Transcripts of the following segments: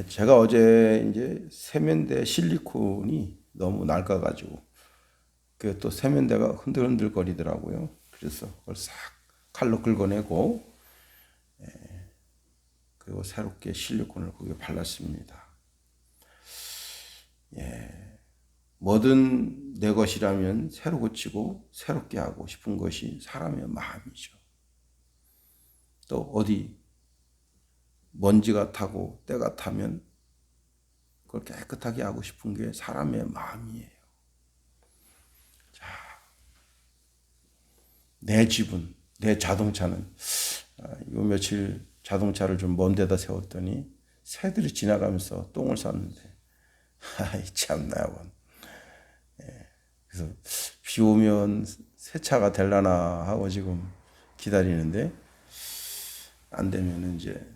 제가 어제 이제 세면대 실리콘이 너무 낡아가지고 그 또 세면대가 흔들흔들 거리더라고요. 그래서 그걸 싹 칼로 긁어내고 그리고 새롭게 실리콘을 거기에 발랐습니다. 뭐든 내 것이라면 새로 고치고 새롭게 하고 싶은 것이 사람의 마음이죠. 또 어디 먼지가 타고 때가 타면 그걸 깨끗하게 하고 싶은 게 사람의 마음이에요. 내 집은, 내 자동차는 요 며칠 자동차를 좀 먼 데다 세웠더니 새들이 지나가면서 똥을 쌌는데 아이 참나. 그래서 비 오면 새 차가 될라나 하고 지금 기다리는데 안 되면 이제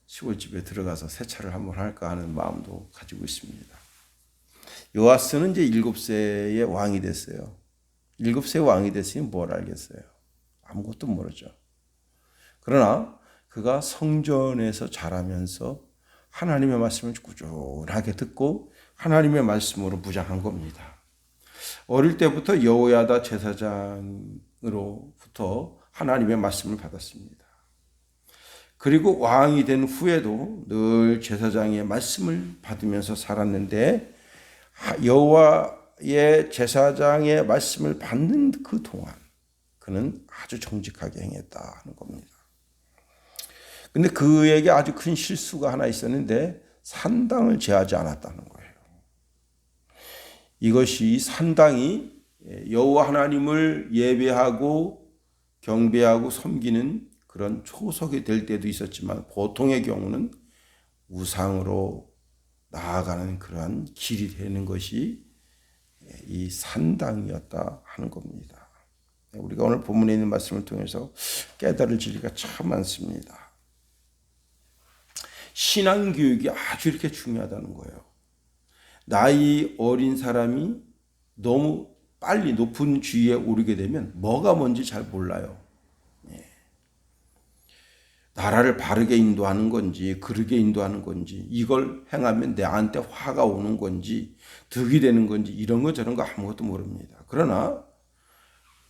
시골집에 들어가서 세차를 한번 할까 하는 마음도 가지고 있습니다. 요아스는 이제 7세의 왕이 됐어요. 7세 왕이 됐으니 뭘 알겠어요? 아무것도 모르죠. 그러나 그가 성전에서 자라면서 하나님의 말씀을 꾸준하게 듣고 하나님의 말씀으로 무장한 겁니다. 어릴 때부터 여호야다 제사장으로부터 하나님의 말씀을 받았습니다. 그리고 왕이 된 후에도 늘 제사장의 말씀을 받으면서 살았는데 여호와의 제사장의 말씀을 받는 그 동안 그는 아주 정직하게 행했다 하는 겁니다. 근데 그에게 아주 큰 실수가 하나 있었는데 산당을 제하지 않았다는 거예요. 이것이 산당이 여호와 하나님을 예배하고 경배하고 섬기는 그런 초석이 될 때도 있었지만 보통의 경우는 우상으로 나아가는 그러한 길이 되는 것이 이 산당이었다 하는 겁니다. 우리가 오늘 본문에 있는 말씀을 통해서 깨달을 진리가 참 많습니다. 신앙교육이 아주 이렇게 중요하다는 거예요. 나이 어린 사람이 너무 빨리 높은 지위에 오르게 되면 뭐가 뭔지 잘 몰라요. 나라를 바르게 인도하는 건지 그르게 인도하는 건지 이걸 행하면 나한테 화가 오는 건지 득이 되는 건지 이런 거 저런 거 아무것도 모릅니다. 그러나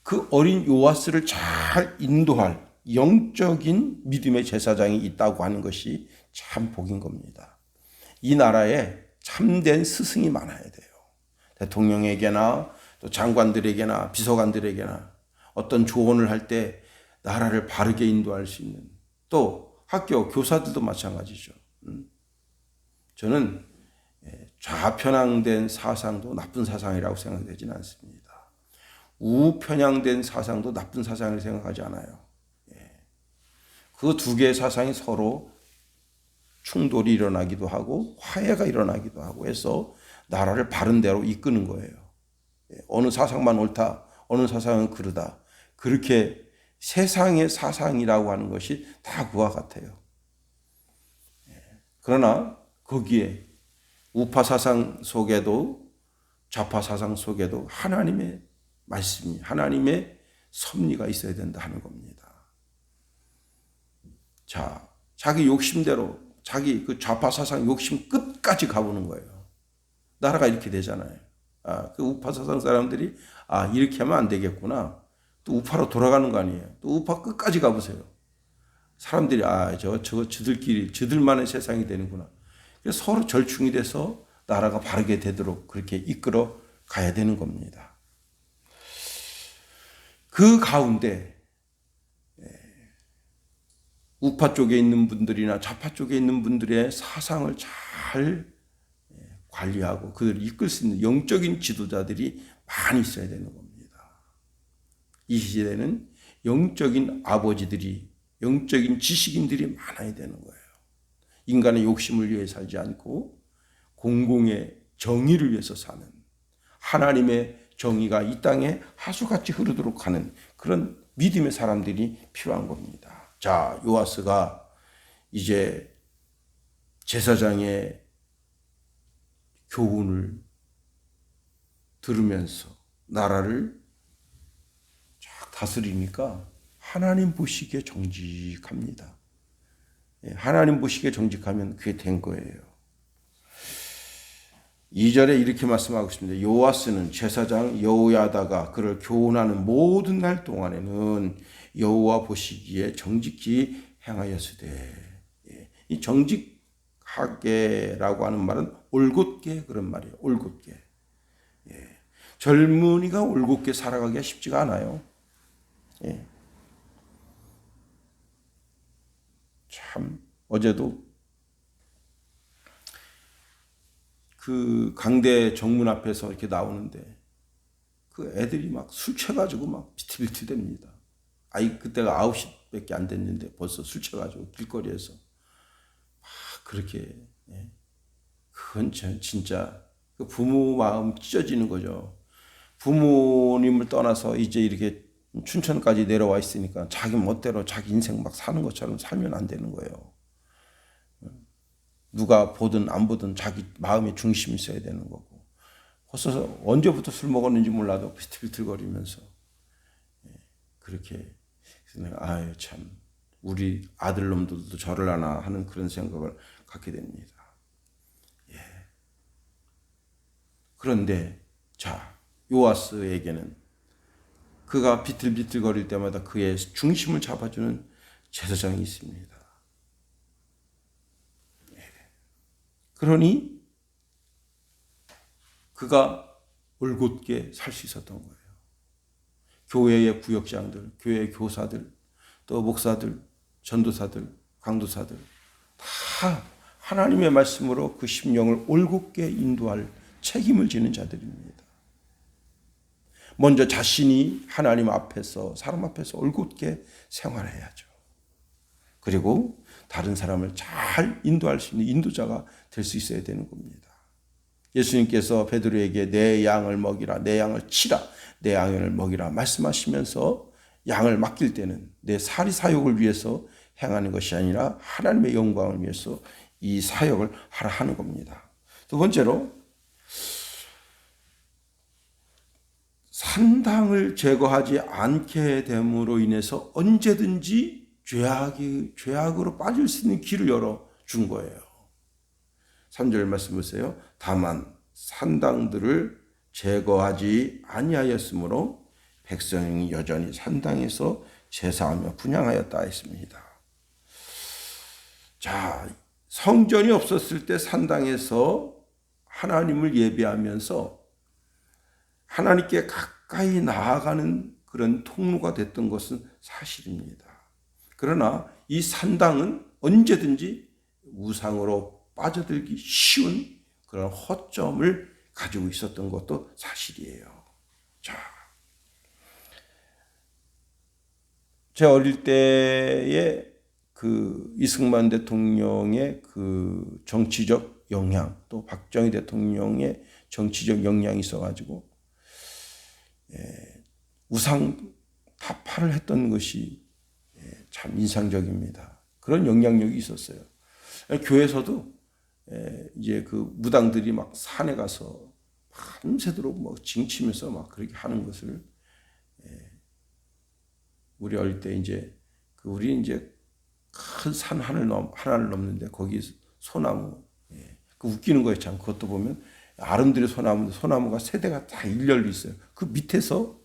그 어린 요아스를 잘 인도할 영적인 믿음의 제사장이 있다고 하는 것이 참 복인 겁니다. 이 나라에 참된 스승이 많아야 돼요. 대통령에게나 또 장관들에게나 비서관들에게나 어떤 조언을 할 때 나라를 바르게 인도할 수 있는 또 학교 교사들도 마찬가지죠. 저는 좌편향된 사상도 나쁜 사상이라고 생각되지는 않습니다. 우편향된 사상도 나쁜 사상을 생각하지 않아요. 그 두 개의 사상이 서로 충돌이 일어나기도 하고 화해가 일어나기도 하고 해서 나라를 바른 대로 이끄는 거예요. 어느 사상만 옳다, 어느 사상은 그르다. 그렇게 세상의 사상이라고 하는 것이 다 그와 같아요. 그러나 거기에 우파 사상 속에도 좌파 사상 속에도 하나님의 말씀이 하나님의 섭리가 있어야 된다 하는 겁니다. 자, 자기 욕심대로 자기 그 좌파 사상 욕심 끝까지 가보는 거예요. 나라가 이렇게 되잖아요. 그 우파 사상 사람들이 이렇게 하면 안 되겠구나. 또 우파로 돌아가는 거 아니에요. 또 우파 끝까지 가보세요. 사람들이 저거 저들끼리 저들만의 세상이 되는구나. 그래서 서로 절충이 돼서 나라가 바르게 되도록 그렇게 이끌어 가야 되는 겁니다. 그 가운데 우파 쪽에 있는 분들이나 좌파 쪽에 있는 분들의 사상을 잘 관리하고 그들을 이끌 수 있는 영적인 지도자들이 많이 있어야 되는 겁니다. 이 시대는 영적인 아버지들이 영적인 지식인들이 많아야 되는 거예요. 인간의 욕심을 위해 살지 않고 공공의 정의를 위해서 사는 하나님의 정의가 이 땅에 하수같이 흐르도록 하는 그런 믿음의 사람들이 필요한 겁니다. 자, 요아스가 이제 제사장의 교훈을 들으면서 나라를 쫙 다스리니까 하나님 보시기에 정직합니다. 하나님 보시기에 정직하면 그게 된 거예요. 2절에 이렇게 말씀하고 있습니다. 요아스는 제사장 여호야다가 그를 교훈하는 모든 날 동안에는 여호와 보시기에 정직히 행하였으되. 이 정직하게라고 하는 말은 올곧게 그런 말이에요. 올곧게. 젊은이가 올곧게 살아가기가 쉽지가 않아요. 참 어제도 그 강대 정문 앞에서 이렇게 나오는데 그 애들이 막 술 취해가지고 막 비틀비틀 됩니다. 그때가 9시밖에 안 됐는데 벌써 술 취해가지고 길거리에서 막 그렇게. 그건 진짜 그 부모 마음 찢어지는 거죠. 부모님을 떠나서 이제 이렇게 춘천까지 내려와 있으니까 자기 멋대로 자기 인생 막 사는 것처럼 살면 안 되는 거예요. 누가 보든 안 보든 자기 마음의 중심이 있어야 되는 거고. 벌써 언제부터 술 먹었는지 몰라도 비틀비틀거리면서 그렇게. 그래서 내가 참 우리 아들놈들도 저를 하나 하는 그런 생각을 갖게 됩니다. 그런데 자, 요아스에게는 그가 비틀비틀거릴 때마다 그의 중심을 잡아주는 제사장이 있습니다. 그러니 그가 올곧게 살 수 있었던 거예요. 교회의 구역장들, 교회의 교사들, 또 목사들, 전도사들, 강도사들 다 하나님의 말씀으로 그 심령을 올곧게 인도할 책임을 지는 자들입니다. 먼저 자신이 하나님 앞에서, 사람 앞에서 올곧게 생활해야죠. 그리고 다른 사람을 잘 인도할 수 있는 인도자가 될 수 있어야 되는 겁니다. 예수님께서 베드로에게 내 양을 먹이라, 내 양을 치라, 내 양을 먹이라 말씀하시면서 양을 맡길 때는 내 사리 사욕을 위해서 행하는 것이 아니라 하나님의 영광을 위해서 이 사역을 하라 하는 겁니다. 두 번째로 산당을 제거하지 않게 됨으로 인해서 언제든지 죄악으로 빠질 수 있는 길을 열어준 거예요. 3절 말씀 보세요. 다만 산당들을 제거하지 아니하였으므로 백성이 여전히 산당에서 제사하며 분향하였다 했습니다. 자, 성전이 없었을 때 산당에서 하나님을 예배하면서 하나님께 가까이 나아가는 그런 통로가 됐던 것은 사실입니다. 그러나 이 산당은 언제든지 우상으로 빠져들기 쉬운 그런 허점을 가지고 있었던 것도 사실이에요. 자, 제 어릴 때에 그 이승만 대통령의 그 정치적 영향, 또 박정희 대통령의 정치적 영향이 있어가지고 우상 타파를 했던 것이 참 인상적입니다. 그런 영향력이 있었어요. 교회에서도 이제 그 무당들이 막 산에 가서 밤새도록 뭐 징치면서 막 그렇게 하는 것을 우리 어릴 때 이제 우리 이제 큰 산 하나를 넘는데 거기 소나무 그 웃기는 거예요. 참 그것도 보면 아름드리 소나무가 세대가 다 일렬로 있어요. 그 밑에서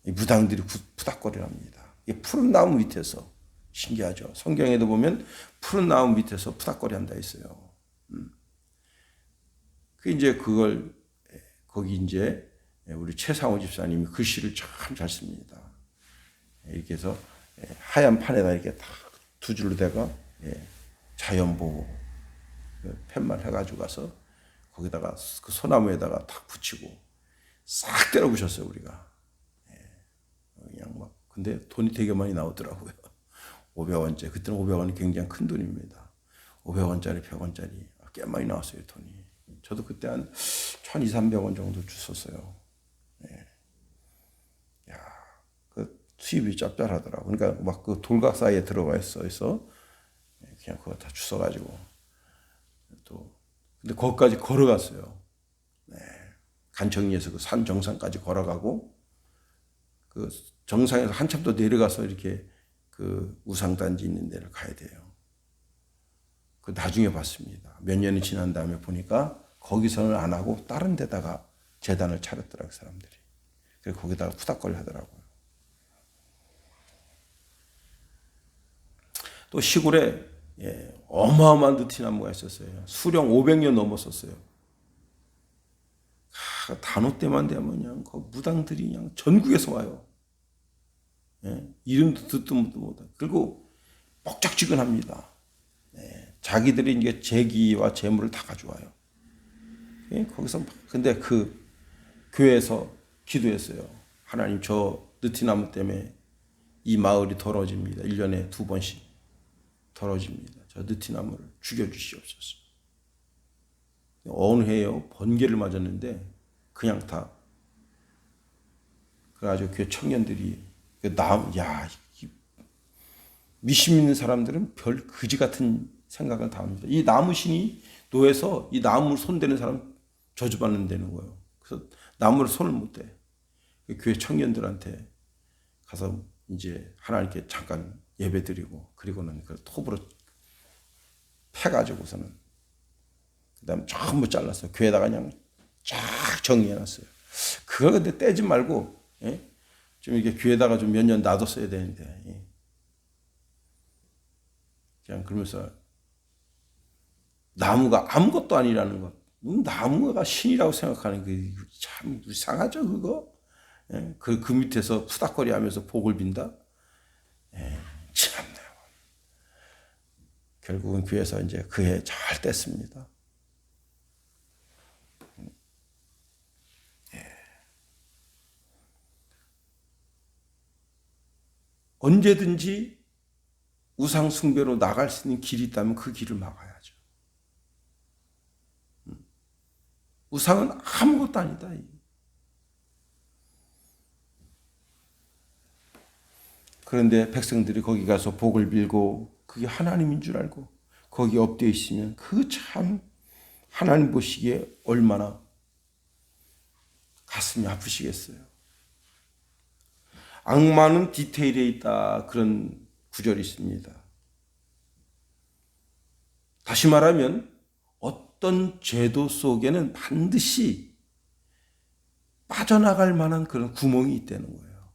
무당들이 푸닥거리랍니다. 푸른 나무 밑에서 신기하죠. 성경에도 보면 푸른 나무 밑에서 푸닥거리 한다 했어요. 그 이제 그걸 거기 이제 우리 최상호 집사님이 글씨를 참 잘 씁니다. 이렇게 해서 하얀 판에다 이렇게 딱 두 줄로 대가 자연보호 팻말 해가지고 가서 거기다가 그 소나무에다가 탁 붙이고 싹 때려 부셨어요 우리가. 그냥 막 근데 돈이 되게 많이 나오더라고요. 500원짜리 그때는 500원이 굉장히 큰 돈입니다. 500원짜리 100원짜리 꽤 많이 나왔어요 돈이. 저도 그때 한 1,200~300원 정도 줬었어요. 그 수입이 짭짤하더라고. 그러니까 막 그 돌각 사이에 들어가 있어서 그냥 그거 다 주워가지고 또 근데 거기까지 걸어갔어요. 간청리에서 그 산 정상까지 걸어가고 그 정상에서 한참 더 내려가서 이렇게 그 우상단지 있는 데를 가야 돼요. 그 나중에 봤습니다. 몇 년이 지난 다음에 보니까 거기서는 안 하고 다른 데다가 제단을 차렸더라고요, 사람들이. 그래서 거기다가 후닥거리 하더라고요. 또 시골에 어마어마한 느티나무가 있었어요. 수령 500년 넘었었어요. 단오 때만 되면 그냥 그 무당들이 그냥 전국에서 와요. 이름도 듣도 못하고. 그리고 뻑적지근합니다. 자기들이 이제 재기와 재물을 다 가져와요. 거기서 근데 그 교회에서 기도했어요. 하나님, 저 느티나무 때문에 이 마을이 더러워집니다. 1년에 2번씩 더러워집니다. 저 느티나무를 죽여주시옵소서. 어느 해요, 번개를 맞았는데 그냥 다. 그래가지고 교회 청년들이 미심 있는 사람들은 별 그지 같은 생각을 다 합니다. 이 나무신이 노해서 이 나무를 손대는 사람 저주받는다는 거예요. 그래서 나무를 손을 못 대. 교회 청년들한테 가서 이제 하나님께 잠깐 예배 드리고, 그리고는 그 톱으로 패가지고서는 그 다음에 전부 잘랐어요. 교회에다가 그냥 쫙 정리해놨어요. 그걸 근데 떼지 말고, 좀 이렇게 교회에다가 좀 몇 년 놔뒀어야 되는데, 그냥 그러면서 나무가 아무것도 아니라는 것, 나무가 신이라고 생각하는 게 참 이상하죠, 그거? 그 밑에서 푸닥거리 하면서 복을 빈다? 참네요. 결국은 교회에서 이제 그 해 잘 뗐습니다. 언제든지 우상 숭배로 나갈 수 있는 길이 있다면 그 길을 막아야죠. 우상은 아무것도 아니다. 그런데 백성들이 거기 가서 복을 빌고 그게 하나님인 줄 알고 거기 엎드려 있으면 그 참 하나님 보시기에 얼마나 가슴이 아프시겠어요. 악마는 디테일에 있다, 그런 구절이 있습니다. 다시 말하면 어떤 제도 속에는 반드시 빠져나갈 만한 그런 구멍이 있다는 거예요.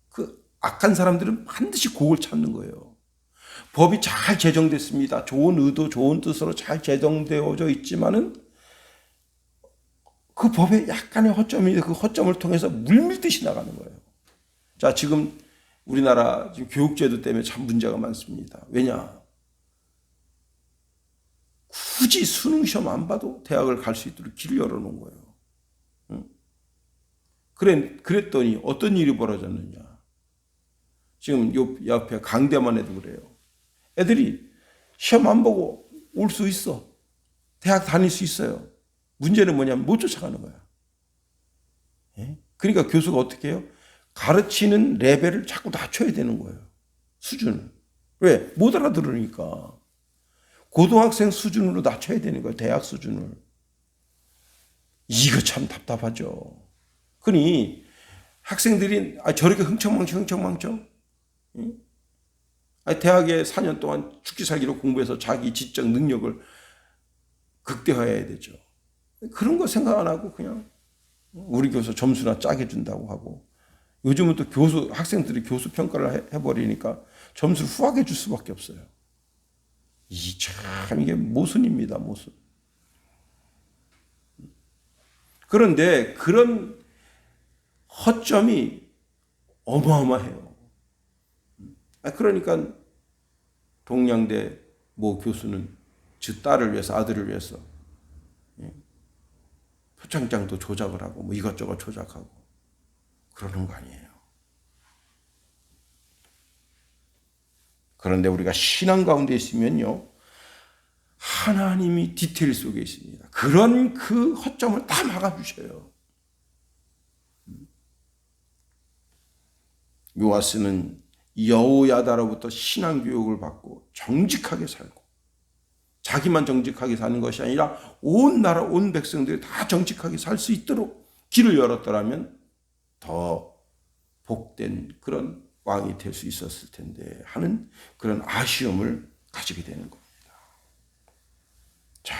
그 악한 사람들은 반드시 그걸 찾는 거예요. 법이 잘 제정됐습니다. 좋은 의도, 좋은 뜻으로 잘 제정되어져 있지만은 그 법에 약간의 허점이, 그 허점을 통해서 물밀듯이 나가는 거예요. 자, 지금 우리나라 지금 교육제도 때문에 참 문제가 많습니다. 왜냐? 굳이 수능 시험 안 봐도 대학을 갈 수 있도록 길을 열어놓은 거예요. 그랬더니 어떤 일이 벌어졌느냐? 지금 요 옆에 강대만 해도 그래요. 애들이 시험 안 보고 올 수 있어. 대학 다닐 수 있어요. 문제는 뭐냐면 못 쫓아가는 거야. 그러니까 교수가 어떻게 해요? 가르치는 레벨을 자꾸 낮춰야 되는 거예요. 수준을. 왜? 못 알아들으니까. 고등학생 수준으로 낮춰야 되는 거예요. 대학 수준을. 이거 참 답답하죠. 그러니 학생들이 저렇게 흥청망청 대학에 4년 동안 죽기 살기로 공부해서 자기 지적 능력을 극대화해야 되죠. 그런 거 생각 안 하고 그냥 우리 교수 점수나 짜게 준다고 하고, 요즘은 또 학생들이 교수 평가를 해버리니까 점수를 후하게 줄 수밖에 없어요. 이게 모순입니다, 모순. 그런데 그런 허점이 어마어마해요. 그러니까 동양대 모 교수는 즉 딸을 위해서, 아들을 위해서 표창장도 조작을 하고 뭐 이것저것 조작하고 그러는 거 아니에요. 그런데 우리가 신앙 가운데 있으면요, 하나님이 디테일 속에 있습니다. 그런 그 허점을 다 막아주셔요. 요아스는 여호야다로부터 신앙 교육을 받고 정직하게 살고, 자기만 정직하게 사는 것이 아니라 온 나라, 온 백성들이 다 정직하게 살 수 있도록 길을 열었더라면 더 복된 그런 왕이 될 수 있었을 텐데 하는 그런 아쉬움을 가지고 가지게 되는 겁니다. 자,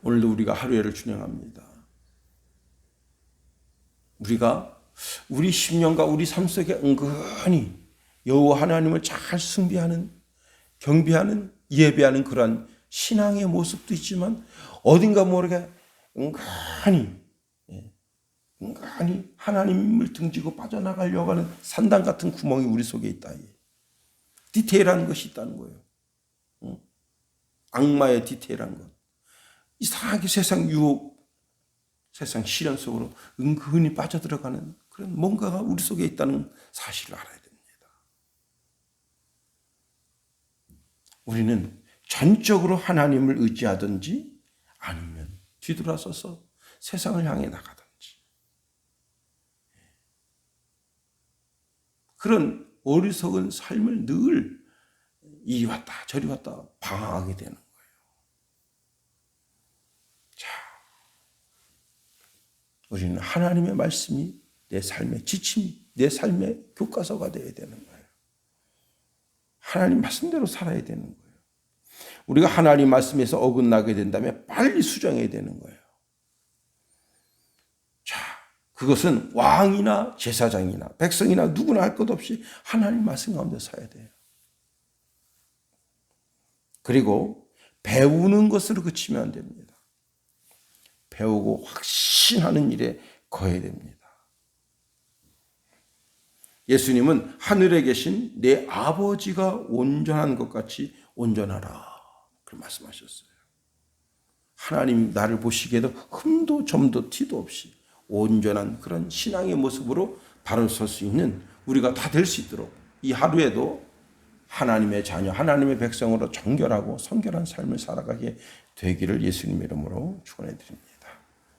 오늘도 우리가 하루에를 준행합니다. 우리가 우리 심령과 우리 삶 속에 은근히 여호와 하나님을 잘 숭배하는, 경배하는, 예배하는 그러한 신앙의 모습도 있지만 어딘가 모르게 은근히 하나님을 등지고 빠져나가려고 하는 산단 같은 구멍이 우리 속에 있다. 디테일한 것이 있다는 거예요. 악마의 디테일한 것. 이상하게 세상 유혹, 세상 시련 속으로 은근히 빠져들어가는 그런 뭔가가 우리 속에 있다는 사실을 알아야 됩니다. 우리는 전적으로 하나님을 의지하든지 아니면 뒤돌아서서 세상을 향해 나가든지 그런 어리석은 삶을 늘 이리 왔다 저리 왔다 방황하게 되는 거예요. 자, 우리는 하나님의 말씀이 내 삶의 지침이, 내 삶의 교과서가 되어야 되는 거예요. 하나님 말씀대로 살아야 되는 거예요. 우리가 하나님 말씀에서 어긋나게 된다면 빨리 수정해야 되는 거예요. 자, 그것은 왕이나 제사장이나 백성이나 누구나 할 것 없이 하나님 말씀 가운데 서야 돼요. 그리고 배우는 것으로 그치면 안 됩니다. 배우고 확신하는 일에 거해야 됩니다. 예수님은 하늘에 계신 내 아버지가 온전한 것 같이 온전하라 그렇게 말씀하셨어요. 하나님 나를 보시기에도 흠도 점도 티도 없이 온전한 그런 신앙의 모습으로 바로 설 수 있는 우리가 다 될 수 있도록 이 하루에도 하나님의 자녀, 하나님의 백성으로 정결하고 성결한 삶을 살아가게 되기를 예수님의 이름으로 축원해 드립니다.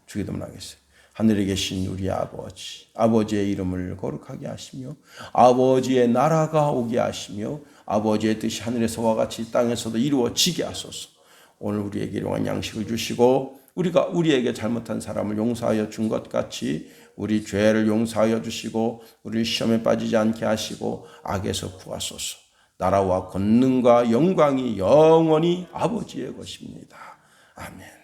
주기도문 하겠습니다. 하늘에 계신 우리 아버지, 아버지의 이름을 거룩하게 하시며 아버지의 나라가 오게 하시며 아버지의 뜻이 하늘에서와 같이 땅에서도 이루어지게 하소서. 오늘 우리에게 일용할 양식을 주시고 우리가 우리에게 잘못한 사람을 용서하여 준 것 같이 우리 죄를 용서하여 주시고 우리 시험에 빠지지 않게 하시고 악에서 구하소서. 나라와 권능과 영광이 영원히 아버지의 것입니다. 아멘.